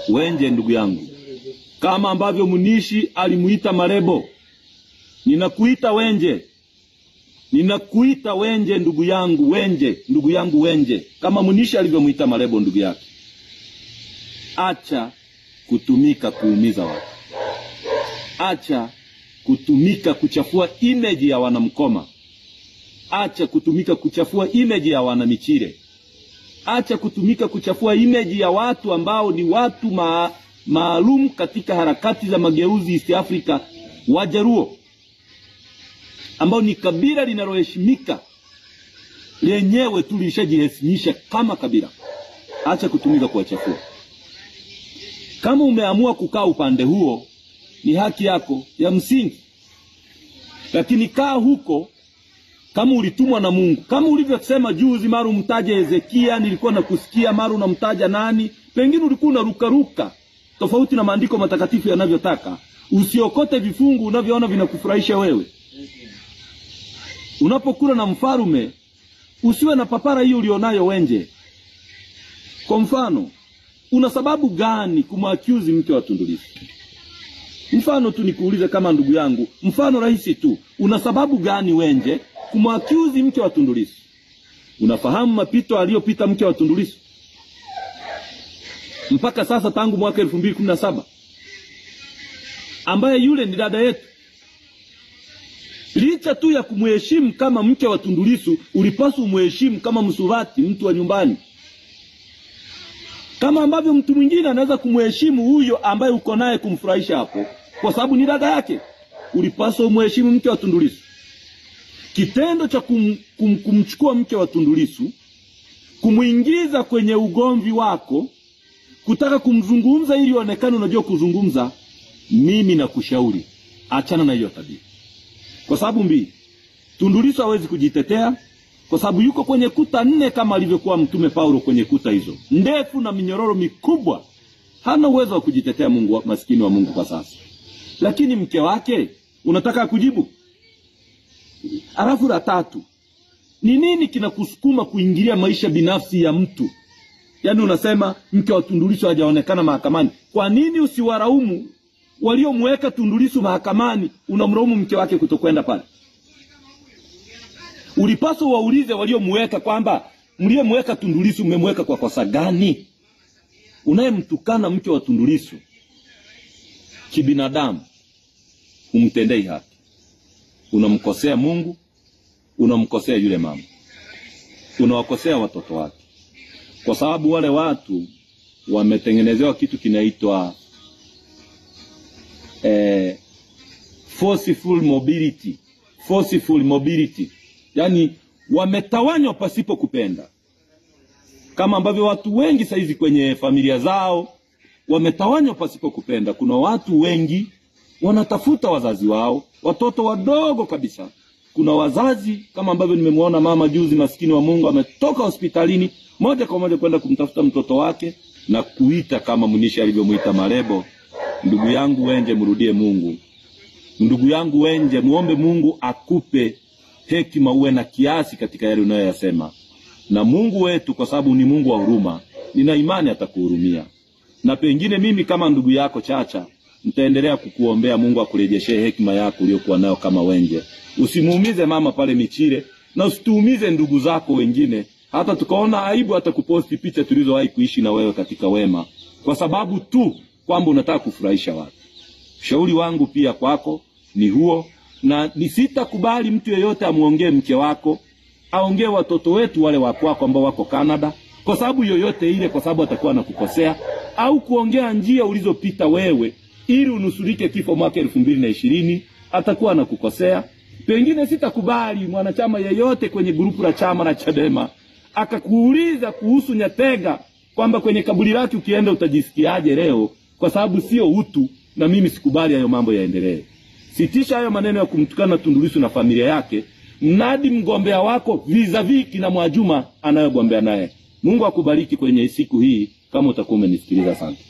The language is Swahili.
Wenje ndugu yangu, kama ambavyo Munishi alimuita Marebo, ninakuita Wenje. Ninakuita Wenje ndugu yangu, Wenje ndugu yangu, Wenje kama Munishi alivyomuita Marebo ndugu yake. Acha kutumika kuumiza watu. Acha kutumika kuchafua image ya wanamkoma. Acha kutumika kuchafua image ya wanamichire. Acha kutumika kuchafua image ya watu ambao ni watu maalum katika harakati za mageuzi East Africa, Wajaruo, ambao ni kabila linaloheshimika lenyewe tulishajiheshimisha kama kabila. Acha kutumika kuwachafua. Kama umeamua kukaa upande huo, ni haki yako ya msingi. Lakini kaa huko kama ulitumwa na Mungu. Kama ulivyosema juzi, maru mtaja Hezekia, nilikuwa nakusikia maru unamtaja nani, pengine ulikuwa unarukaruka tofauti na maandiko matakatifu yanavyotaka. Usiokote vifungu unavyoona vinakufurahisha wewe. Unapokula na mfarume, usiwe na papara hiyo ulionayo Wenje. Kwa mfano, una sababu gani kumaccuse mke wa Tundu Lissu? Mfano tu nikuulize kama ndugu yangu, mfano rahisi tu. Una sababu gani Wenje kumaccuse mke wa Tundu Lissu? Unafahamu mapito aliyopita mke wa Tundu Lissu mpaka sasa tangu mwaka 2017, ambaye yule ni dada yetu? Licha tu ya kumheshimu kama mke wa Tundu Lissu, ulipaswa umheshimu kama Msuvati, mtu wa nyumbani. Kama ambavyo mtu mwingine anaweza kumheshimu huyo ambaye uko naye kumfurahisha hapo, kwa sababu ni dada yake, ulipaswa umheshimu mke wa Tundu Lissu. Kitendo cha kumchukua mke wa Tundu Lissu, kumuingiza kwenye ugomvi wako, kutaka kumzungumza ili onekane unajua kuzungumza, mimi nakushauri achana na hiyo tabia. Kwa sababu mbili, Tundu Lissu hawezi kujitetea kwa sababu yuko kwenye kuta 4 kama alivyokuwa Mtume Paulo kwenye kuta hizo ndefu na minyororo mikubwa. Hana uwezo wa kujitetea, Mungu maskini wa Mungu kwa sasa. Lakini mke wake unataka kujibu. Alafu la tatu, ni nini kinakusukuma kuingilia maisha binafsi ya mtu? Yaani unasema mke wa Tundu Lissu hajaonekana mahakamani. Kwa nini usiwaraumu waliomweka Tundu Lissu mahakamani, unamlaumu mke wake kutokwenda pale? Ulipaswa waulize waliomweka kwamba mliyemweka Tundu Lissu mmemweka kwa kosa gani? Unayemtukana mke wa Tundu Lissu kibinadamu, umtendei haki. Unamkosea Mungu, unamkosea yule mama, unawakosea watoto wake. Kwa sababu wale watu wametengenezewa kitu kinaitwa forceful mobility. Forceful mobility. Yani wametawanywa pasipo kupenda. Kama ambavyo watu wengi saizi kwenye familia zao wametawanywa pasipo kupenda. Kuna watu wengi wanatafuta wazazi wao, watoto wadogo kabisa. Kuna wazazi kama ambavyo nimemuona mama juzi, maskini wa Mungu, ametoka hospitalini moja kwa moja kwenda kumtafuta mtoto wake na kuita kama Munishi alivyomuita Marebo, ndugu yangu Wenje, mrudie Mungu. Ndugu yangu Wenje, muombe Mungu akupe hekima, uwe na kiasi katika yale unayoyasema. Na Mungu wetu, kwa sababu ni Mungu wa huruma, nina imani atakuhurumia. Na pengine mimi kama ndugu yako Chacha, nitaendelea kukuombea Mungu akurejeshe hekima yako uliyokuwa nayo kama Wenje. Usimuumize mama pale Michire, na usituumize ndugu zako wengine, hata tukaona aibu hata kuposti picha tulizowahi kuishi na wewe katika wema, kwa sababu tu kwamba unataka kufurahisha watu. Ushauri wangu pia kwako ni huo, na nisitakubali mtu yeyote amuongee mke wako, aongee watoto wetu wale wako ambao wako Canada, kwa sababu yoyote ile, kwa sababu atakuwa anakukosea, au kuongea njia ulizopita wewe ili unusurike kifo mwaka 2020, atakuwa anakukosea. Pengine sitakubali mwanachama yeyote kwenye grupu la chama na Chadema akakuuliza kuhusu Nyatega kwamba kwenye kaburi lake ukienda utajisikiaje leo, kwa sababu sio utu, na mimi sikubali hayo mambo yaendelee. Sitisha hayo maneno ya kumtukana Tundu Lissu na familia yake, mnadi mgombea wako vis-a-vis kina Mwajuma anayogombea naye. Mungu akubariki kwenye siku hii kama utakuwa umenisikiliza sana.